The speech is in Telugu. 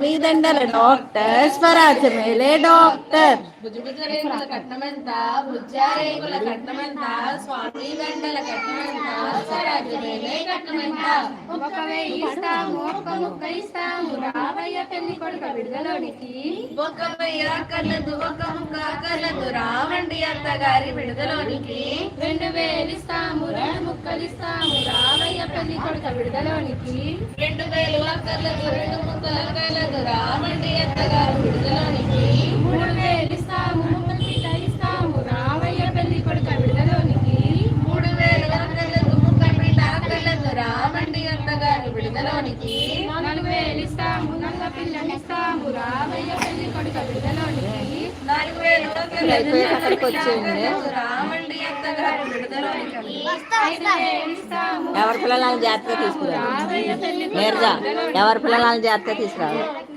మీదండల డాక్టర్ స్వరాజ్యమేలే డాక్టర్ భుజరేకుల కట్నమెంత బుజ్జారేకుల కట్నమెంత స్వామి వెంటల కట్నమెంత స్వరాజ్యమేలే కట్నమెంత ఒక్క వెయ్యి ఇస్తాము ఒక్క ముక్క ఇస్తాము రావయ్య పెళ్లి కొడుక విడుదలోనికి ఒక్క వెయ్యి అక్కర్లేదు ఒక్క ముక్క అక్కర్లేదు రావండి అత్తగారి విడుదలోనికి 2000 ఇస్తాము 2 ముక్కలు ఇస్తాము రావయ్య పెళ్లి కొడుక విడుదలోనికి 2000 అక్కర్లేదు 2 ముక్కలు అక్కర్లేదు రావండి అత్తగారి విడుదలోనికి 3000 ఇస్తాము ముక్కపీట ఇస్తాము రావయ్య పెళ్లి కొడుక విడుదలోనికి 3000 అక్కర్లేదు ముక్కపీట అక్కర్లేదు రావండి అత్తగారి విడుదలోనికి 4000 ఇస్తాము నల్ల పిల్లని ఇస్తాము రావయ్య పెళ్లి కొడుక విడుదలోనికి 4000 అక్కర్లేదు రావండి అత్తగారి విడుదలోనికి 5000 ఇస్తాము ఎవరి పిల్లలని జాగ్రత్తగా తీసుకురావాలి రావయ్య పెళ్లి నేరుగా ఎవరి పిల్లలని జాగ్రత్తగా తీసుకురావాలి